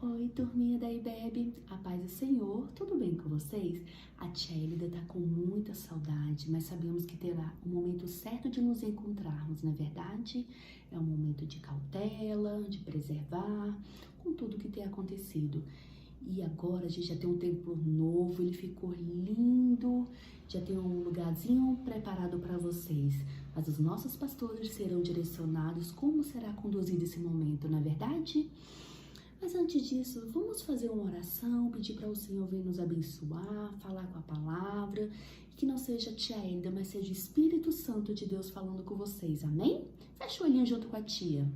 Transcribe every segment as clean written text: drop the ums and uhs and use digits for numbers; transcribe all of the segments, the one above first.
Oi, turminha da IBEB, a paz do Senhor, tudo bem com vocês? A tia Elida tá com muita saudade, mas sabemos que terá o momento certo de nos encontrarmos, não é verdade? É um momento de cautela, de preservar, com tudo que tem acontecido. E agora a gente já tem um templo novo, ele ficou lindo, já tem um lugarzinho preparado para vocês. Mas os nossos pastores serão direcionados como será conduzido esse momento, não é verdade? Mas antes disso, vamos fazer uma oração, pedir para o Senhor vir nos abençoar, falar com a palavra, que não seja a tia Elida, mas seja o Espírito Santo de Deus falando com vocês, amém? Fecha o olhinho junto com a tia.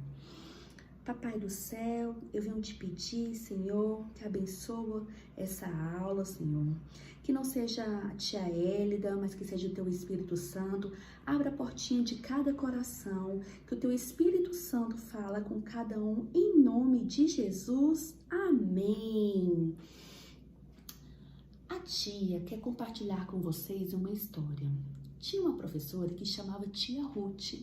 Papai do céu, eu venho te pedir, Senhor, que abençoa essa aula, Senhor. Que não seja a tia Elida, mas que seja o teu Espírito Santo. Abra a portinha de cada coração, que o teu Espírito Santo fala com cada um, em nome de Jesus. Amém. A tia quer compartilhar com vocês uma história. Tinha uma professora que chamava tia Ruth.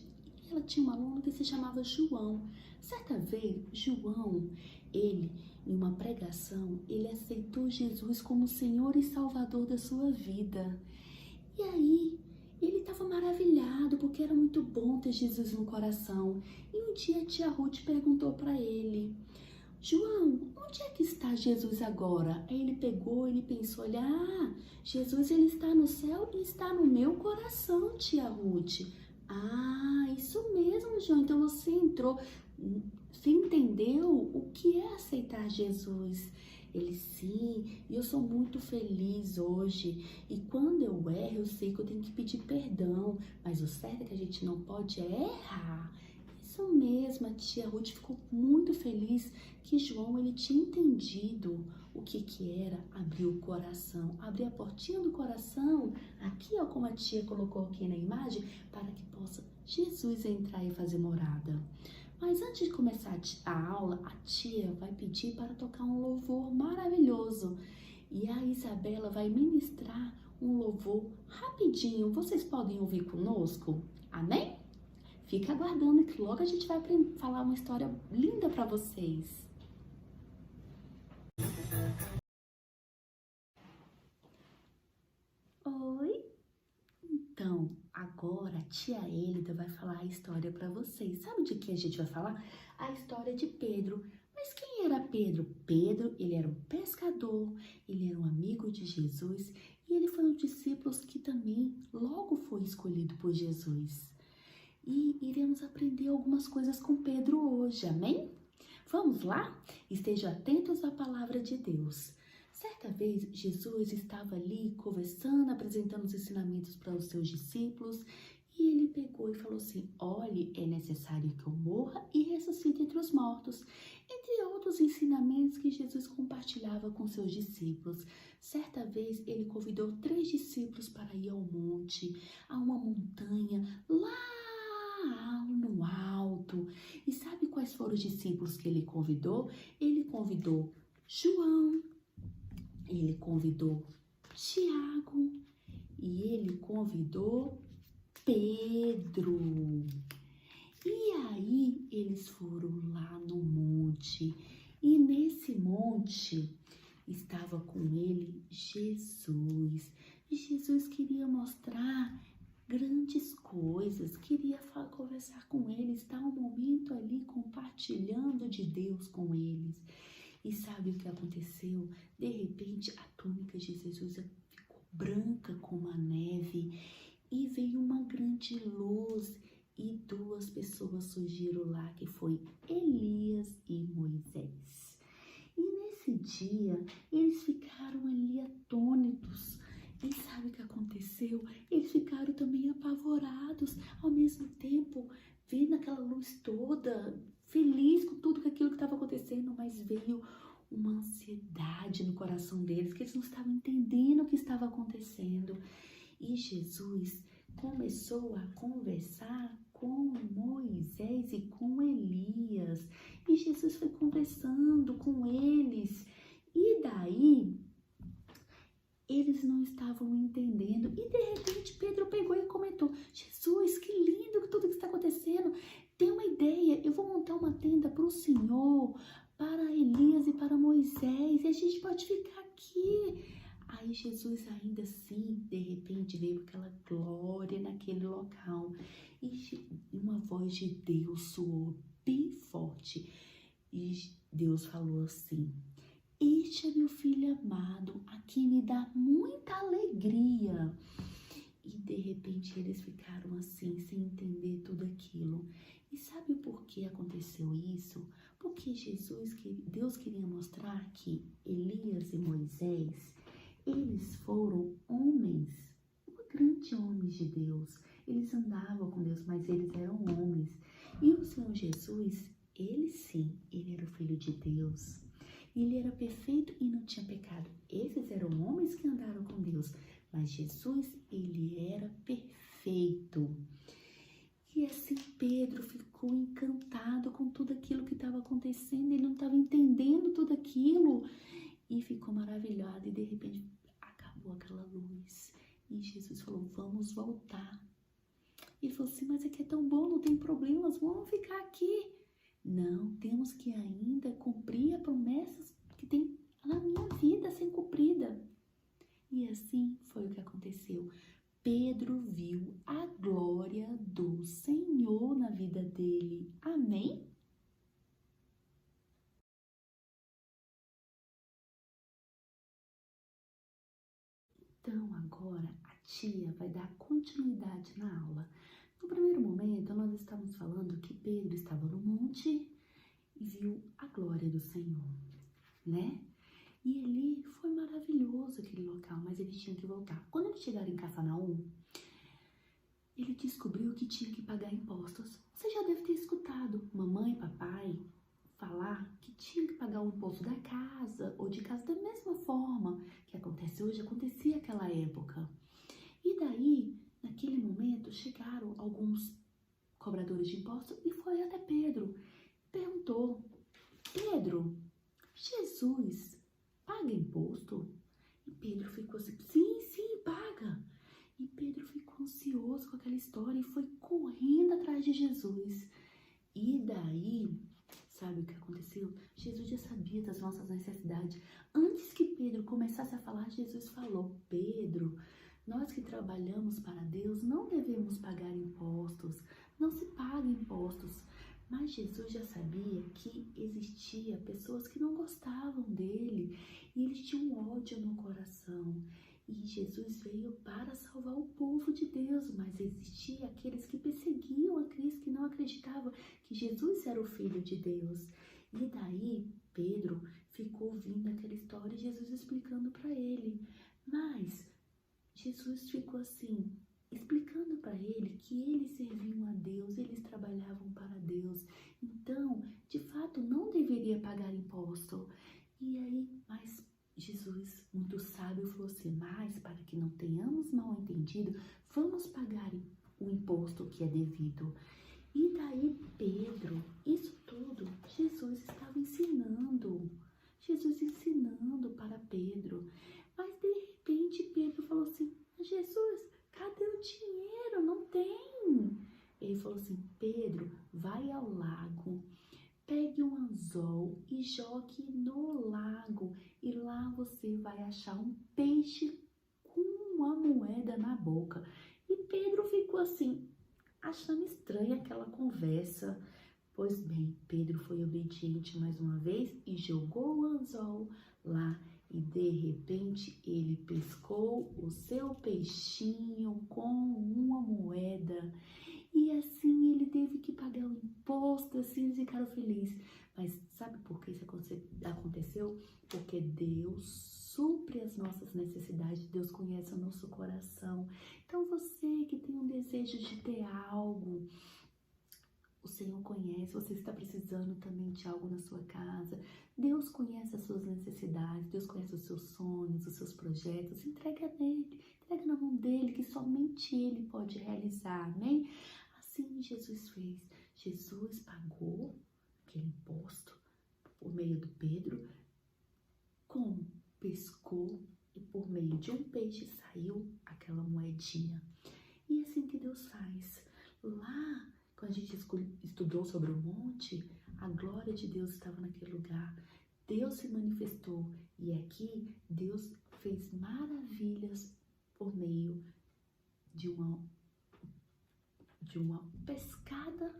Ela tinha um aluno que se chamava João. Certa vez, João, em uma pregação, ele aceitou Jesus como Senhor e Salvador da sua vida. E aí, ele estava maravilhado, porque era muito bom ter Jesus no coração. E um dia a tia Ruth perguntou para ele: João, onde é que está Jesus agora? Aí ele pegou, ele pensou, Jesus ele está no céu e está no meu coração, tia Ruth. Isso mesmo, João, então você entendeu o que é aceitar Jesus? Ele, sim, e eu sou muito feliz hoje, e quando eu erro, eu sei que eu tenho que pedir perdão, mas o certo é que a gente não pode errar. Isso mesmo, a tia Ruth ficou muito feliz que João ele tinha entendido o que era abrir o coração, abrir a portinha do coração, aqui ó, como a tia colocou aqui na imagem, para que possa Jesus entrar e fazer morada. Mas antes de começar a aula, a tia vai pedir para tocar um louvor maravilhoso. E a Isabela vai ministrar um louvor rapidinho. Vocês podem ouvir conosco? Amém? Fica aguardando que logo a gente vai falar uma história linda para vocês. Oi? Então, agora a tia Elida vai falar a história para vocês. Sabe de que a gente vai falar? A história de Pedro. Mas quem era Pedro? Pedro, ele era um pescador, ele era um amigo de Jesus e ele foi um discípulo que também logo foi escolhido por Jesus. E iremos aprender algumas coisas com Pedro hoje, amém? Vamos lá? Estejam atentos à palavra de Deus. Certa vez, Jesus estava ali conversando, apresentando os ensinamentos para os seus discípulos, e ele pegou e falou assim: olhe, é necessário que eu morra e ressuscite entre os mortos. Entre outros ensinamentos que Jesus compartilhava com seus discípulos. Certa vez, ele convidou 3 discípulos para ir ao monte, a uma montanha, lá no alto. E sabe quais foram os discípulos que ele convidou? Ele convidou João, ele convidou Tiago e ele convidou Pedro. E aí eles foram lá no monte e nesse monte estava com ele Jesus. E Jesus queria mostrar grandes coisas, queria conversar com eles, estar um momento ali compartilhando de Deus com eles. E sabe o que aconteceu? De repente, a túnica de Jesus ficou branca como a neve e veio uma grande luz e 2 pessoas surgiram lá, que foi Elias e Moisés. E nesse dia, eles ficaram ali atônitos. E sabe o que aconteceu? Eles ficaram também apavorados, ao mesmo tempo, vendo aquela luz toda, feliz com tudo aquilo que estava acontecendo, mas veio uma ansiedade no coração deles, que eles não estavam entendendo o que estava acontecendo. E Jesus começou a conversar com Moisés e com Elias. E Jesus foi conversando com eles. E daí, eles não estavam entendendo. E de repente, Pedro pegou e comentou: Jesus, que lindo tudo que está acontecendo. Tem uma ideia, eu vou montar uma tenda para o Senhor, para Elias e para para Moisés e a gente pode ficar aqui. Aí Jesus ainda assim, de repente, veio aquela glória naquele local. E uma voz de Deus soou bem forte. E Deus falou assim: este é meu filho amado, a quem me dá muita alegria. E de repente eles ficaram assim, sem entender tudo aquilo. E sabe por que aconteceu isso? Porque Deus queria mostrar que Elias e Moisés, eles foram homens, grandes homens de Deus. Eles andavam com Deus, mas eles eram homens. E o Senhor Jesus, ele sim, ele era o Filho de Deus. Ele era perfeito e não tinha pecado. Esses eram homens que andaram com Deus. Mas Jesus, ele era perfeito. E assim Pedro ficou encantado com tudo aquilo que estava acontecendo. Ele não estava entendendo tudo aquilo. E ficou maravilhado. E de repente acabou aquela luz. E Jesus falou: vamos voltar. Ele falou assim: mas aqui é tão bom, não tem problemas, vamos ficar aqui. Não, temos que ainda cumprir as promessas que tem na minha vida a ser cumprida. E assim foi o que aconteceu. Pedro viu a glória do Senhor na vida dele. Amém? Então, agora a tia vai dar continuidade na aula. No primeiro momento, nós estávamos falando que Pedro estava no monte e viu a glória do Senhor, né? E ali foi maravilhoso aquele local, mas ele tinha que voltar. Quando eles chegaram em Cafarnaum, ele descobriu que tinha que pagar impostos. Você já deve ter escutado mamãe e papai falar que tinha que pagar o imposto da casa ou de casa da mesma forma que acontece hoje, acontecia naquela época. E daí, naquele momento, chegaram alguns cobradores de impostos e foi até Pedro. Perguntou: Pedro, Jesus paga imposto? E Pedro ficou assim: sim, paga. E Pedro ficou ansioso com aquela história e foi correndo atrás de Jesus. E daí, sabe o que aconteceu? Jesus já sabia das nossas necessidades. Antes que Pedro começasse a falar, Jesus falou: Pedro, nós que trabalhamos para Deus não devemos pagar impostos. Não se paga impostos. Mas Jesus já sabia que existia pessoas que não gostavam dele e eles tinham ódio no coração. E Jesus veio para salvar o povo de Deus, mas existia aqueles que perseguiam a Cristo, que não acreditavam que Jesus era o Filho de Deus. E daí Pedro ficou ouvindo aquela história e Jesus explicando para ele. Mas Jesus ficou assim, explicando para ele que eles serviam a Deus, eles trabalhavam para Deus. Então, de fato, não deveria pagar imposto. E aí, mas Jesus, muito sábio, falou assim: mas para que não tenhamos mal entendido, vamos pagar o imposto que é devido. E daí Pedro, isso tudo, Jesus estava ensinando. Jesus ensinando para Pedro. Mas de repente Pedro falou assim: Jesus, cadê o dinheiro? Não tem. Ele falou assim: Pedro, vai ao lago, pegue um anzol e jogue no lago. E lá você vai achar um peixe com uma moeda na boca. E Pedro ficou assim, achando estranha aquela conversa. Pois bem, Pedro foi obediente mais uma vez e jogou o anzol lá. E de repente ele pescou o seu peixinho com uma moeda. E assim ele teve que pagar o imposto, assim eles ficaram felizes. Mas sabe por que isso aconteceu? Porque Deus supre as nossas necessidades, Deus conhece o nosso coração. Então você que tem um desejo de ter algo, o Senhor conhece, você está precisando também de algo na sua casa. Deus conhece as suas necessidades, Deus conhece os seus sonhos, os seus projetos. Entrega nele, entrega na mão dele, que somente ele pode realizar, amém? Assim Jesus fez. Jesus pagou aquele imposto por meio do Pedro, como pescou e por meio de um peixe saiu aquela moedinha. E é assim que Deus faz. Lá, quando a gente estudou sobre o monte, a glória de Deus estava naquele lugar. Deus se manifestou e aqui Deus fez maravilhas por meio de uma pescada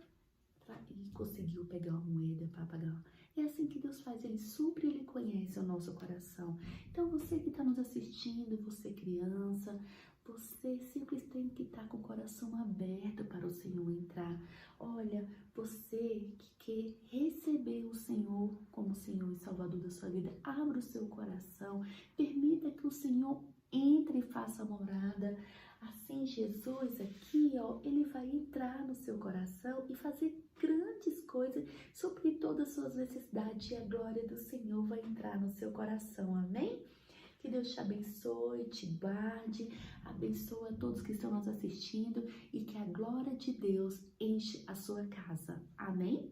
e conseguiu pegar uma moeda para pagar. É assim que Deus faz, Ele supre, Ele conhece o nosso coração. Então você que está nos assistindo, você criança, você sempre tem que estar com o coração aberto para o Senhor entrar. Olha, você que quer receber o Senhor como Senhor e Salvador da sua vida, abra o seu coração, permita que o Senhor entre e faça morada. Assim, Jesus aqui, ó, Ele vai entrar no seu coração e fazer grandes coisas, suprir todas as suas necessidades, e a glória do Senhor vai entrar no seu coração, amém? Que Deus te abençoe, te guarde, abençoa a todos que estão nos assistindo e que a glória de Deus enche a sua casa, amém?